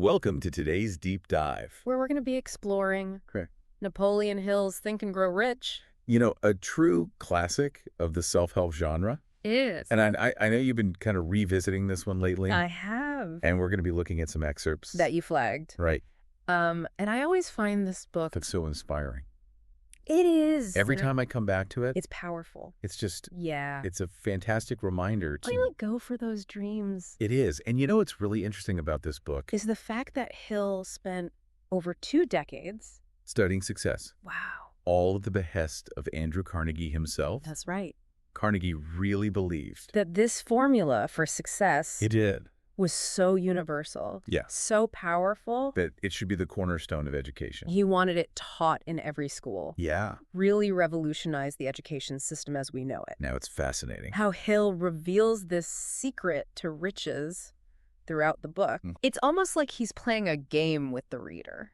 Welcome to today's deep dive. Where we're going to be exploring Correct. Napoleon Hill's Think and Grow Rich. You know, a true classic of the self-help genre. Is. And I know you've been kind of revisiting this one lately. I have. And we're going to be looking at some excerpts. That you flagged. Right. And I always find this book... That's so inspiring. It is. Every time I come back to it, it's powerful. it's just... Yeah. It's a fantastic reminder to... Really go for those dreams. It is. And you know what's really interesting about this book? Is the fact that Hill spent over 2 decades... Studying success. Wow. All at the behest of Andrew Carnegie himself. That's right. Carnegie really believed that this formula for success... He did. ...was so universal. Yeah. So powerful. That it should be the cornerstone of education. He wanted it taught in every school. Yeah. Really revolutionized the education system as we know it. Now it's fascinating. How Hill reveals this secret to riches throughout the book. It's almost like he's playing a game with the reader.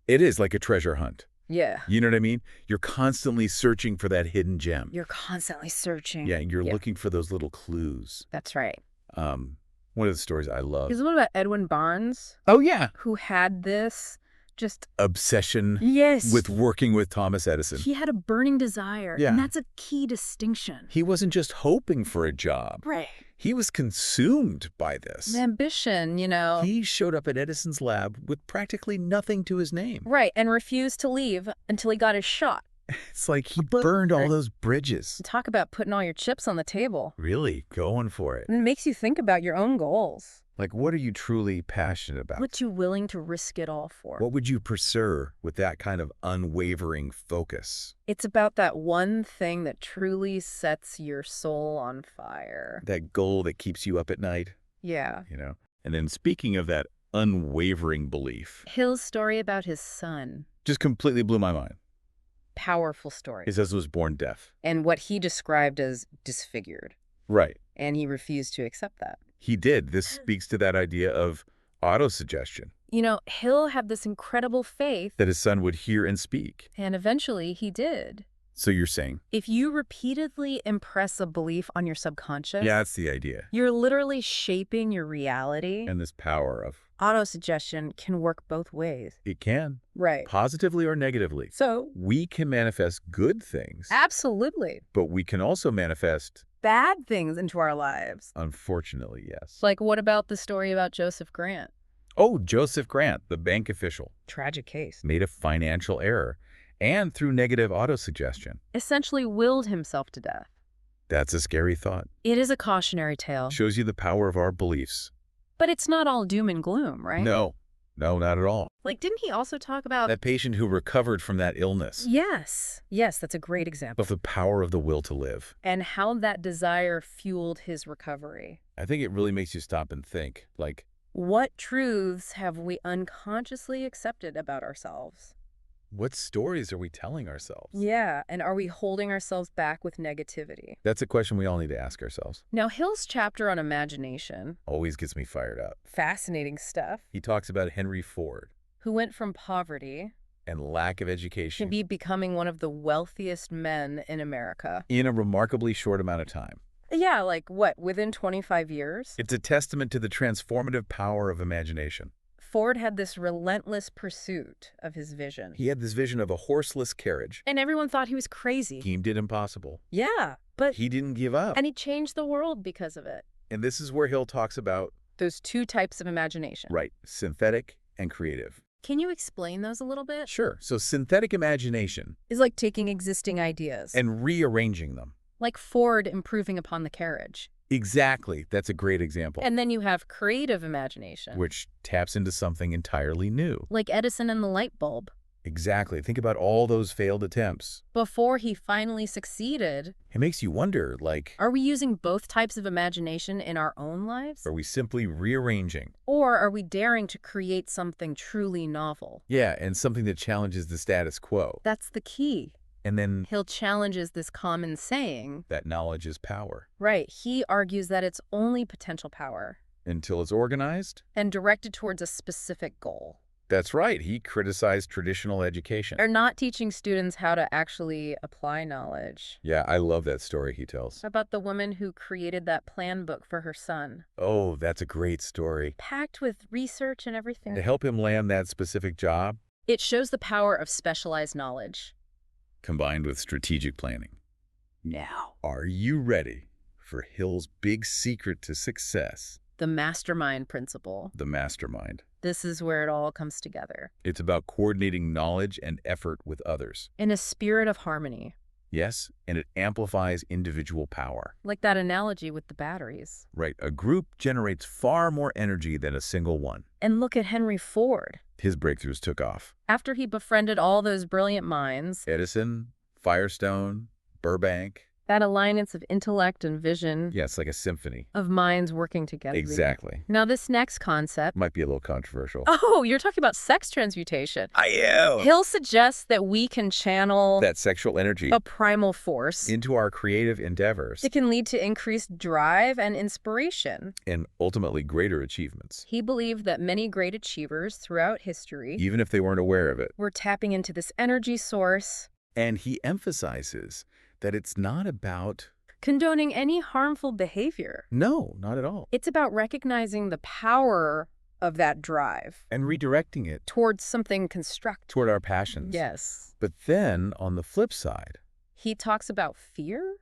It is like a treasure hunt. Yeah. You know what I mean? You're constantly searching for that hidden gem. You're constantly searching. Yeah, you're looking for those little clues. That's right. One of the stories I love. Is the one about Edwin Barnes? Oh, yeah. Who had this just... obsession Yes. with working with Thomas Edison. He had a burning desire. Yeah. And that's a key distinction. He wasn't just hoping for a job. Right. He was consumed by this. Ambition, you know. He showed up at Edison's lab with practically nothing to his name. Right, and refused to leave until he got his shot. It's like he burned all those bridges. Talk about putting all your chips on the table. Really going for it. And it makes you think about your own goals. Like, what are you truly passionate about? What you willing to risk it all for? What would you pursue with that kind of unwavering focus? It's about that one thing that truly sets your soul on fire. That goal that keeps you up at night? Yeah. You know? And then speaking of that unwavering belief... Hill's story about his son. Just completely blew my mind. Powerful story. His husband was born deaf. And what he described as disfigured. Right. And he refused to accept that. He did. This speaks to that idea of autosuggestion. You know, Hill had this incredible faith that his son would hear and speak. And eventually he did. So you're saying? If you repeatedly impress a belief on your subconscious... Yeah, that's the idea. You're literally shaping your reality. And this power of... autosuggestion can work both ways. It can. Right. Positively or negatively. So... we can manifest good things. Absolutely. But we can also manifest... bad things into our lives. Unfortunately, yes. Like, what about the story about Joseph Grant? Oh, Joseph Grant, the bank official. Tragic case. Made a financial error. And through negative autosuggestion. Essentially willed himself to death. That's a scary thought. It is a cautionary tale. Shows you the power of our beliefs. But it's not all doom and gloom, right? No. No, not at all. Like, didn't he also talk about... that patient who recovered from that illness. Yes. Yes, that's a great example. Of the power of the will to live. And how that desire fueled his recovery. I think it really makes you stop and think, like... what truths have we unconsciously accepted about ourselves? What stories are we telling ourselves? Yeah, and are we holding ourselves back with negativity? That's a question we all need to ask ourselves. Now, Hill's chapter on imagination... always gets me fired up. Fascinating stuff. He talks about Henry Ford. Who went from poverty... and lack of education... to be becoming one of the wealthiest men in America. In a remarkably short amount of time. Yeah, like what, within 25 years? It's a testament to the transformative power of imagination. Ford had this relentless pursuit of his vision. He had this vision of a horseless carriage. And everyone thought he was crazy. Deemed it impossible. Yeah, but... he didn't give up. and he changed the world because of it. And this is where Hill talks about... those 2 types of imagination. right, synthetic and creative. Can you explain those a little bit? Sure. So synthetic imagination... is like taking existing ideas. and rearranging them. Like Ford improving upon the carriage. Exactly. That's a great example. And then you have creative imagination. which taps into something entirely new. Like Edison and the light bulb. Exactly. Think about all those failed attempts. Before he finally succeeded, It makes you wonder, like, are we using both types of imagination in our own lives? are we simply rearranging? Or are we daring to create something truly novel? Yeah, and something that challenges the status quo. That's the key. And then Hill challenges this common saying. that knowledge is power. Right. He argues that it's only potential power. Until it's organized, And directed towards a specific goal. That's right. He criticized traditional education. Or not teaching students how to actually apply knowledge. Yeah, I love that story he tells. About the woman who created that plan book for her son. Oh, that's a great story. Packed with research and everything. To help him land that specific job, It shows the power of specialized knowledge. combined with strategic planning. Now, are you ready for Hill's big secret to success? The mastermind principle. The mastermind. This is where it all comes together. It's about coordinating knowledge and effort with others. In a spirit of harmony. Yes, and it amplifies individual power. Like that analogy with the batteries. Right, a group generates far more energy than a single one. And look at Henry Ford. His breakthroughs took off. After he befriended all those brilliant minds, Edison, Firestone, Burbank. that alliance of intellect and vision, Yeah, it's like a symphony. of minds working together. Exactly. Now this next concept. Might be a little controversial. Oh, you're talking about sex transmutation. I am. Hill suggests that we can channel That sexual energy a primal force. into our creative endeavors It can lead to increased drive and inspiration. and ultimately greater achievements, He believed that many great achievers throughout history even if they weren't aware of it. were tapping into this energy source, And he emphasizes that it's not about, condoning any harmful behavior. no, not at all, It's about recognizing the power of that drive and redirecting it towards something constructive. toward our passions. Yes. But then on the flip side, He talks about fear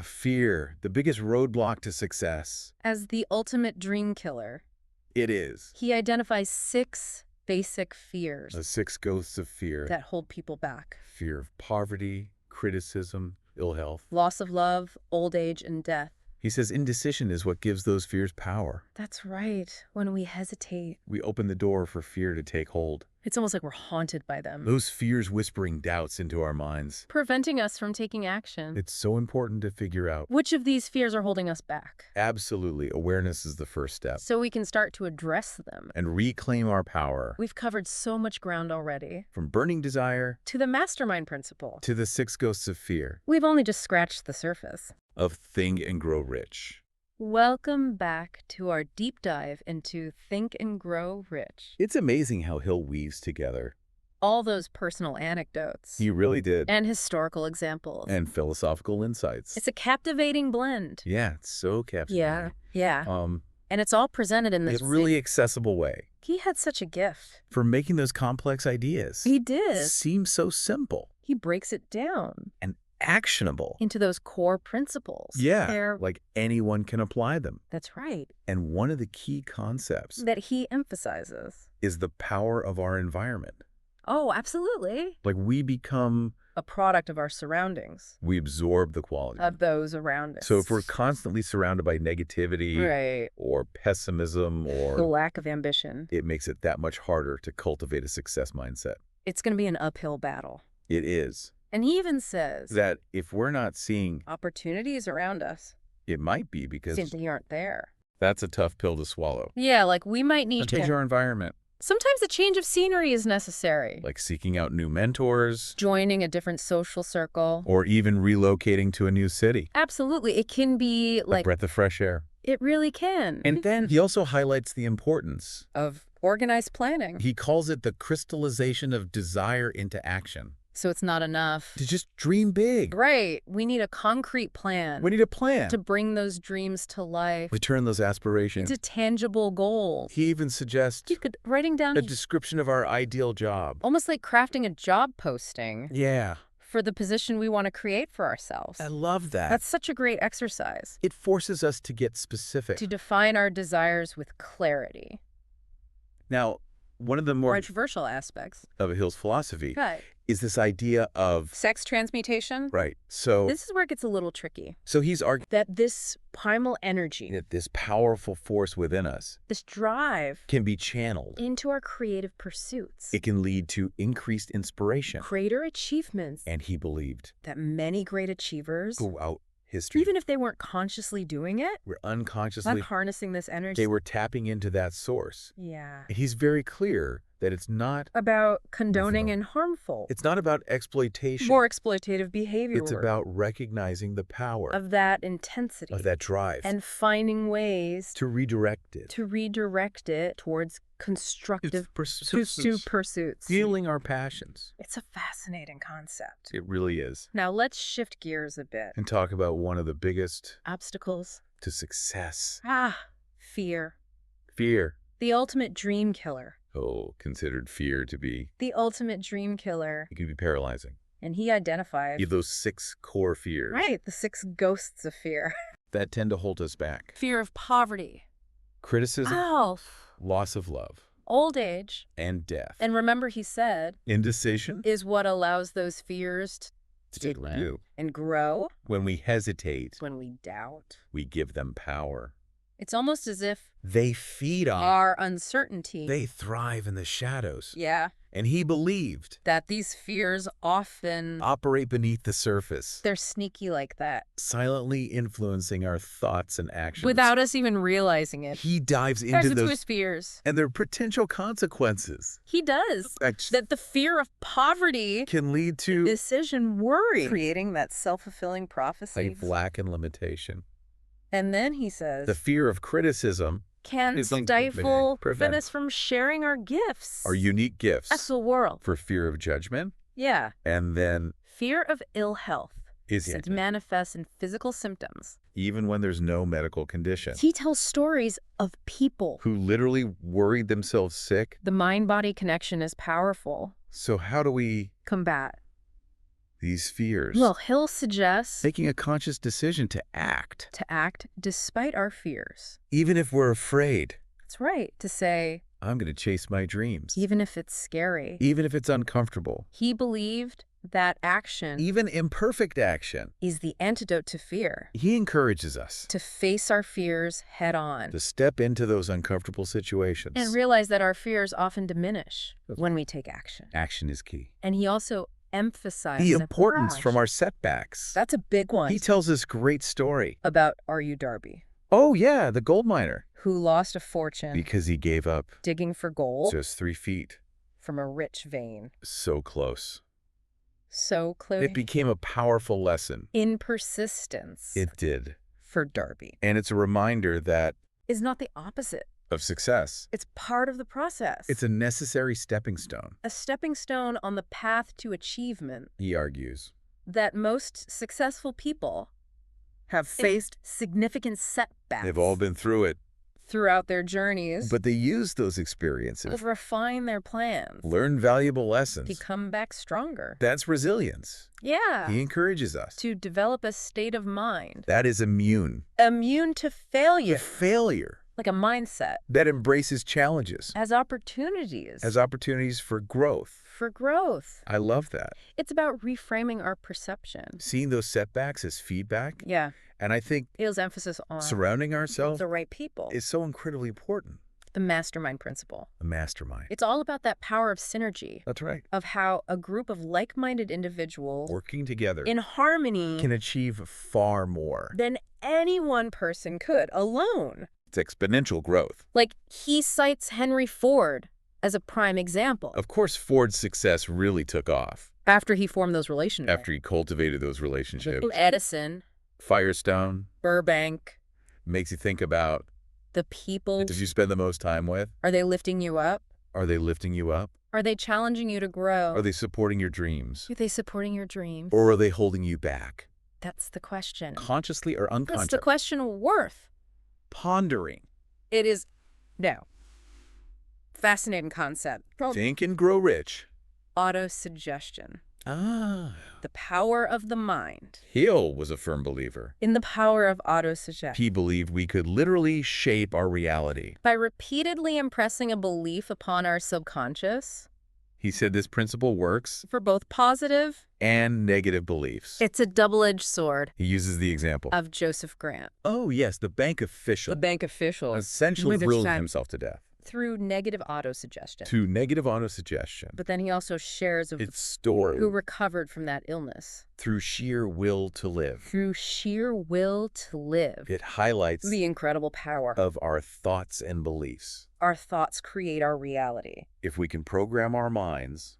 fear, the biggest roadblock to success. as the ultimate dream killer. It is. He identifies 6 basic fears The 6 ghosts of fear. that hold people back. Fear of poverty, criticism, ill health. Loss of love, old age, and death. He says indecision is what gives those fears power. That's right. When we hesitate, We open the door for fear to take hold. it's almost like we're haunted by them, Those fears whispering doubts into our minds. preventing us from taking action. It's so important to figure out. Which of these fears are holding us back? Absolutely, awareness is the first step. So we can start to address them. And reclaim our power. We've covered so much ground already. From burning desire To the mastermind principle. to the 6 ghosts of fear. We've only just scratched the surface. Of Think and Grow Rich. Welcome back to our deep dive into Think and Grow Rich. It's amazing how Hill weaves together. All those personal anecdotes. He really did. And historical examples. And philosophical insights. It's a captivating blend. Yeah, it's so captivating. Yeah. And it's all presented in this It's really accessible way He had such a gift. for making those complex ideas He did. seem so simple He breaks it down and actionable. into those core principles. Yeah, They're- like anyone can apply them. That's right. And one of the key concepts That he emphasizes. is the power of our environment. Oh, absolutely. Like we become, A product of our surroundings, we absorb the quality. of those around us. So if we're constantly surrounded by negativity right. or pessimism, The or lack of ambition, it makes it that much harder to cultivate a success mindset. it's going to be an uphill battle. It is. And he even says That if we're not seeing, opportunities around us it might be because simply aren't there. that's a tough pill to swallow. Yeah, like we might need Change to. our environment, Sometimes a change of scenery is necessary. like seeking out new mentors Joining a different social circle. or even relocating to a new city. Absolutely. It can be A like, breath of fresh air. it really can. And then he also highlights the importance. Of organized planning. He calls it the crystallization of desire into action. So it's not enough. To just dream big. Right. We need a concrete plan. We need a plan to bring those dreams to life. to turn those aspirations. Into tangible goals. He even suggests You could writing down a description of our ideal job. almost like crafting a job posting Yeah, for the position we want to create for ourselves. I love that. That's such a great exercise. It forces us to get specific. To define our desires with clarity. Now, one of the more Controversial aspects. of Hill's philosophy Right. is this idea of, Sex transmutation. right, so This is where it gets a little tricky. he's arguing That this primal energy, that this powerful force within us this drive can be channeled. into our creative pursuits, It can lead to increased inspiration. greater achievements, And he believed that many great achievers, throughout history, even if they weren't consciously doing it, we're not unconsciously, harnessing this energy. they were tapping into that source. Yeah. And he's very clear That it's not about condoning and harmful, It's not about exploitation. more exploitative behavior. It's about recognizing the power of that intensity, of that drive and finding ways to redirect it. towards constructive pursuits. pursuits. Feeling our passions. It's a fascinating concept. It really is. Now let's shift gears a bit. And talk about one of the biggest Obstacles. to success. Fear. Fear. The ultimate dream killer. Oh, considered fear to be... The ultimate dream killer. It can be paralyzing. And he identified... You have those 6 core fears. Right, the 6 ghosts of fear. That tend to hold us back. Fear of poverty. Criticism. Loss of love. Old age. And death. And remember he said... Indecision. Is what allows those fears to take root. And grow. When we hesitate. When we doubt. We give them power. It's almost as if they feed on our uncertainty. They thrive in the shadows. Yeah. And he believed that these fears often operate beneath the surface. They're sneaky like that. Silently influencing our thoughts and actions. Without us even realizing it. He dives into those fears. And their potential consequences. He does. That the fear of poverty can lead to decision worry. Creating that self-fulfilling prophecy. Like lack and limitation. And then he says... The fear of criticism can prevent us from sharing our gifts. Our unique gifts. That's the world. For fear of judgment. Yeah. And then... Fear of ill health. It manifests in physical symptoms. Even when there's no medical condition. He tells stories of people who literally worried themselves sick. The mind-body connection is powerful. So how do we... combat these fears? Well, Hill suggests... making a conscious decision to act. To act despite our fears. Even if we're afraid. That's right. To say... I'm going to chase my dreams. Even if it's scary. Even if it's uncomfortable. He believed that action... even imperfect action... is the antidote to fear. He encourages us... to face our fears head on. To step into those uncomfortable situations. And realize that our fears often diminish when we take action. Action is key. And he also emphasized the importance from our setbacks. That's a big one. He tells this great story. About R.U. Darby. Oh, yeah, the gold miner. Who lost a fortune. Because he gave up. Digging for gold. Just 3 feet. From a rich vein. So close. So close. It became a powerful lesson. In persistence. It did. For Darby. And it's a reminder that... is not the opposite. Of success. It's part of the process. It's a necessary stepping stone. A stepping stone on the path to achievement. He argues. That most successful people have faced significant setbacks. They've all been through it. Throughout their journeys. But they use those experiences. To refine their plans. Learn valuable lessons. To come back stronger. That's resilience. Yeah. He encourages us. To develop a state of mind. That is immune. Immune to failure. To failure. Like a mindset. That embraces challenges. As opportunities. As opportunities for growth. For growth. I love that. It's about reframing our perception. Seeing those setbacks as feedback. Yeah. And I think Hill's emphasis on surrounding ourselves with the right people is so incredibly important. The mastermind principle. The mastermind. It's all about that power of synergy. That's right. Of how a group of like-minded individuals working together in harmony can achieve far more than any one person could alone. It's exponential growth. Like he cites Henry Ford as a prime example. Of course, Ford's success really took off. After he formed those relationships. After he cultivated those relationships. Edison. Firestone. Burbank. Makes you think about the people. Did you spend the most time with? Are they lifting you up? Are they lifting you up? Are they challenging you to grow? Are they supporting your dreams? Are they supporting your dreams? Or are they holding you back? That's the question. Consciously or unconsciously? That's the question worth pondering. It is. No. Fascinating concept. Think and grow rich. Autosuggestion. The power of the mind. Hill was a firm believer in the power of autosuggestion. He believed we could literally shape our reality. By repeatedly impressing a belief upon our subconscious. He said this principle works for both positive and negative beliefs. It's a double-edged sword. He uses the example of Joseph Grant. Oh, yes, the bank official. The bank official. Essentially grilled himself to death. through negative autosuggestion. to negative autosuggestion. But then he also shares of Its story who recovered from that illness. through sheer will to live. Through sheer will to live. It highlights The incredible power of our thoughts and beliefs. our thoughts create our reality. If we can program our minds,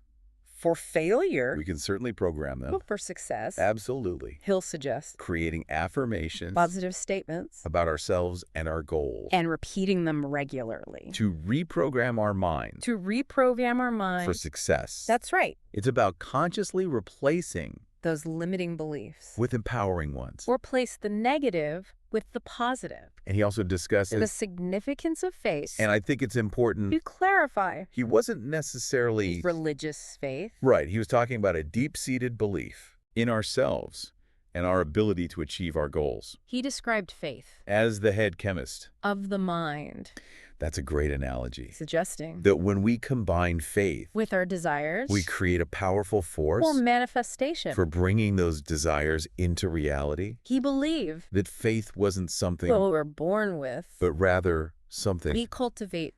For failure, we can certainly program them. for success, Absolutely. Hill suggests Creating affirmations positive statements about ourselves and our goals. and repeating them regularly. To reprogram our minds To reprogram our for minds. success. That's right. It's about consciously replacing Those limiting beliefs. with empowering ones. Replace the negative with the positive. And he also The discusses, significance of faith. and I think it's important, To clarify he wasn't necessarily religious faith. right. He was talking about a deep-seated belief in ourselves and our ability to achieve our goals. He described faith As the head chemist, of the mind, that's a great analogy. suggesting That when we combine faith, with our desires we create a powerful force or manifestation. for bringing those desires into reality. He believed That faith wasn't something, what we're born with, but rather something we cultivate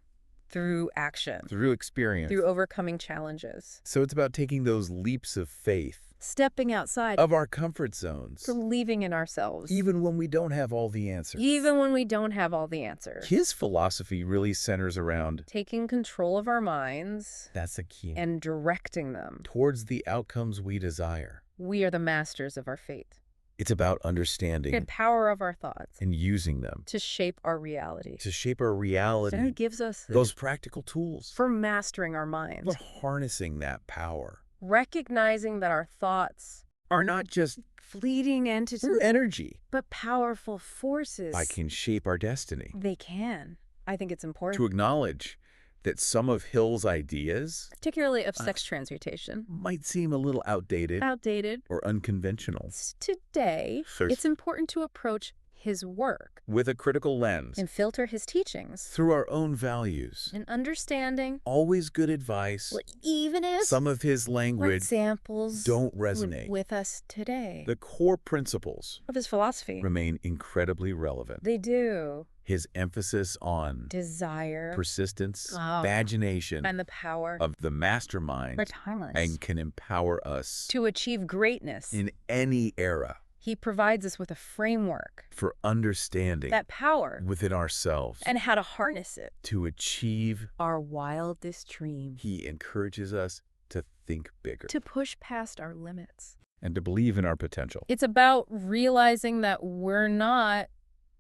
through action, through experience. through overcoming challenges, So it's about taking those leaps of faith stepping outside of our comfort zones, believing in ourselves, even when we don't have all the answers. even when we don't have all the answers. His philosophy really centers around, Taking control of our minds that's a key, and directing them. towards the outcomes we desire. We are the masters of our fate. It's about The understanding power of our thoughts and using them to shape our reality. to shape our And reality. it gives us Those practical tools for mastering our minds. for harnessing that power Recognizing that our thoughts are not just fleeting entities, through energy, but powerful forces. but can shape our destiny. They can. I think it's important. To acknowledge that some of Hill's ideas Particularly of sex transmutation. might seem a little outdated Outdated. or unconventional. Today, Sure. it's important to approach his work With a critical lens, and filter his teachings through our own values. and understanding, Always good advice. well, even if Some of his language examples don't resonate. with us today The core principles of his philosophy. remain incredibly relevant. They do. His emphasis on Desire persistence, Oh. imagination and the power of the mastermind are timeless. and can empower us To achieve greatness, in any era he provides us with a framework, for understanding that power, within ourselves and how to harness it. to achieve. Our wildest dreams. He encourages us to think bigger To push past our limits. and to believe in our potential. It's about realizing that we're not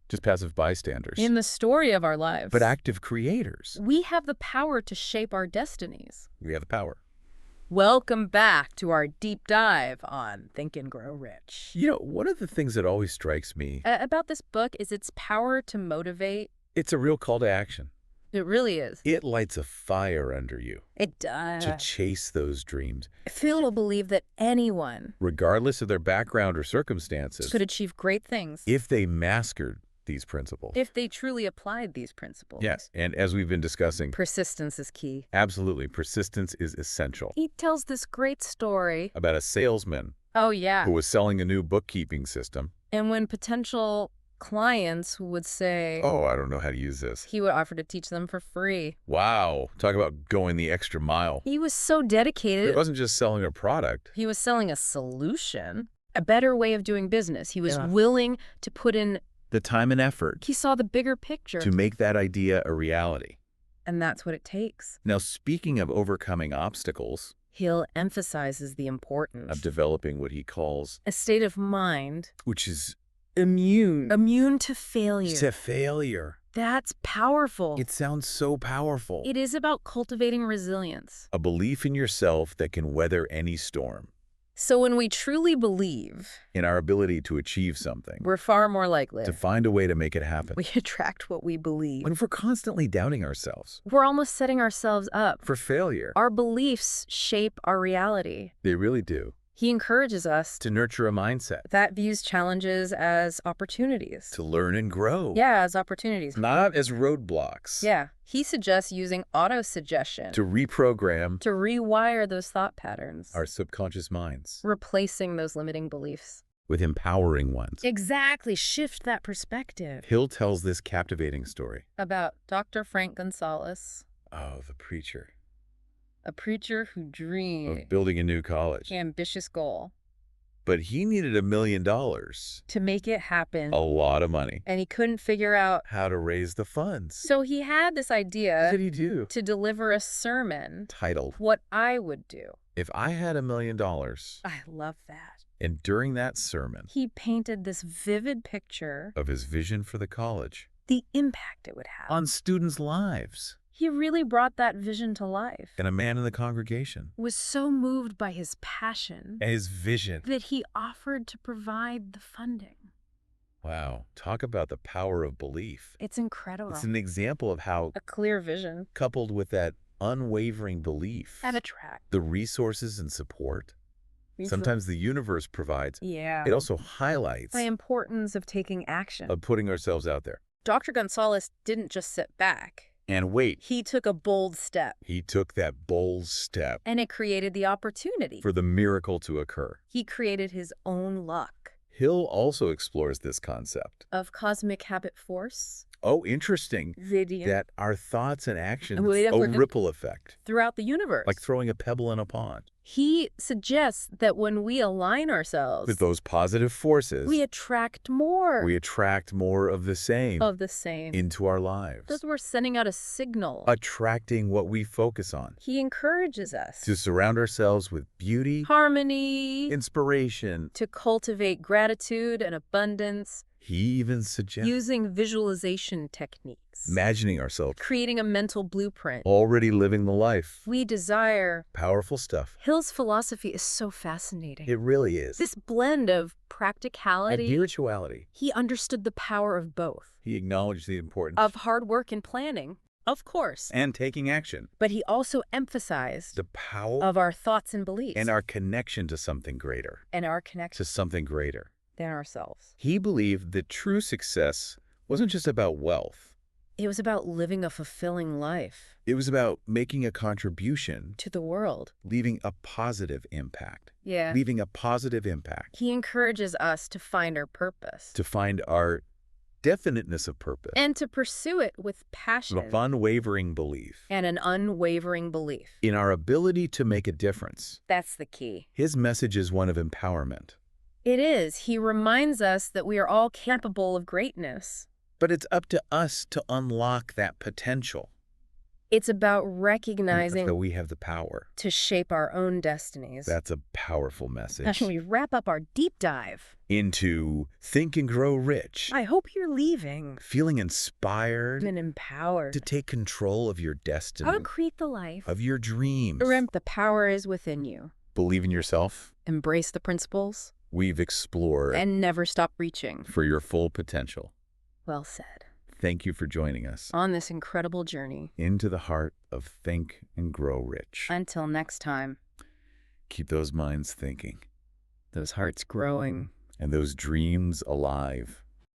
Just passive bystanders, in the story of our lives, but active creators. we have the power to shape our destinies. We have the power. Welcome back to our deep dive on Think and Grow Rich. You know, one of the things that always strikes me, About this book is its power to motivate. it's a real call to action. It really is. It lights a fire under you It does. to chase those dreams, Phil will believe that anyone regardless of their background or circumstances, could achieve great things if they mastered these principles. if they truly applied these principles. Yes, and as we've been discussing, Persistence is key. absolutely, persistence is essential. He tells this great story. About a salesman Oh, yeah. who was selling a new bookkeeping system. And when potential clients would say, Oh, I don't know how to use this. he would offer to teach them for free. Wow, talk about going the extra mile. He was so dedicated. It wasn't just selling a product. He was selling a solution, a better way of doing business. He was Yeah. willing to put in, The time and effort he saw the bigger picture. to make that idea a reality. And that's what it takes. Now, speaking of overcoming obstacles, Hill emphasizes the importance of developing what he calls, a state of mind which is immune to failure. to failure. That's powerful. It sounds so powerful. It is about cultivating resilience. A belief in yourself that can weather any storm, So when we truly believe, in our ability to achieve something, we're far more likely. to find a way to make it happen. We attract what we believe. When we're constantly doubting ourselves We're almost setting ourselves up. for failure, Our beliefs shape our reality. they really do, He encourages us to nurture a mindset, that views challenges as opportunities. to learn and grow, Yeah, as opportunities. not as roadblocks, Yeah. He suggests using auto-suggestion to reprogram to rewire those thought patterns, our subconscious minds replacing those limiting beliefs. with empowering ones. Exactly. Shift that perspective. Hill tells this captivating story About Dr. Frank Gonzalez, Oh, the preacher. A preacher who dreamed Of building a new college. ambitious goal But he needed $1 million. to make it happen. A lot of money. And he couldn't figure out How to raise the funds. So he had this What idea did he do? to deliver a sermon, Titled, What I Would Do. If I Had $1 Million. I love that. And during that sermon, He painted this vivid picture of his vision for the college, the impact it would have. on students' lives, He really brought that vision to life. and a man in the congregation, Was so moved by his passion and his vision. that he offered to provide the funding. Wow, talk about the power of belief. It's incredible. It's an example of how, A clear vision coupled with that unwavering belief, and a track. the resources and support sometimes the universe provides, Yeah. it also highlights The importance of taking action. of putting ourselves out there. Dr. Gonzalez didn't just sit back. And wait, He took a bold step, he took that bold step and it created the opportunity. for the miracle to occur. He created his own luck Hill also explores this concept. of cosmic habit force. Oh, interesting. Video. That our thoughts and actions, Wait, a ripple effect, Throughout the universe. like throwing a pebble in a pond. He suggests that when we align ourselves, With those positive forces, we attract more we attract more of the same of the same. into our lives, Because we're sending out a signal. attracting what we focus on, He encourages us to surround ourselves with beauty, harmony, inspiration. to cultivate gratitude and abundance, He even suggests using visualization techniques, imagining ourselves creating a mental blueprint already living the life. we desire. Powerful stuff. Hill's philosophy is so fascinating. It really is. This blend of And practicality, spirituality. he understood the power of both, He acknowledged the importance of hard work and planning, of course, and taking action. but he also emphasized The power of our thoughts and beliefs and our connection to something greater. and our connection To something greater. than ourselves. He believed that true success wasn't just about wealth. It was about living a fulfilling life It was about making a contribution, to the world. leaving a positive impact. Yeah. Leaving a positive impact. He encourages us to find our purpose To find our definiteness of purpose. and to pursue it with passion Of unwavering belief and an unwavering belief. in our ability to make a difference. That's the key. His message is one of empowerment. It is. He reminds us that we are all capable of greatness. But it's up to us to unlock that potential. It's about That recognizing we have the power. to shape our own destinies. That's a powerful How message. should we wrap up our deep dive? Into Think and Grow Rich. I hope you're leaving Feeling inspired and empowered to take control of your destiny, how to create the life. of your dreams. Remember, the power is within you. Believe in yourself. Embrace the principles We've explored and never stop reaching. for your full potential. Well said. Thank you for joining us On this incredible journey. into the heart of Think and Grow Rich. Until next time, Keep those minds thinking those hearts growing. and those dreams alive.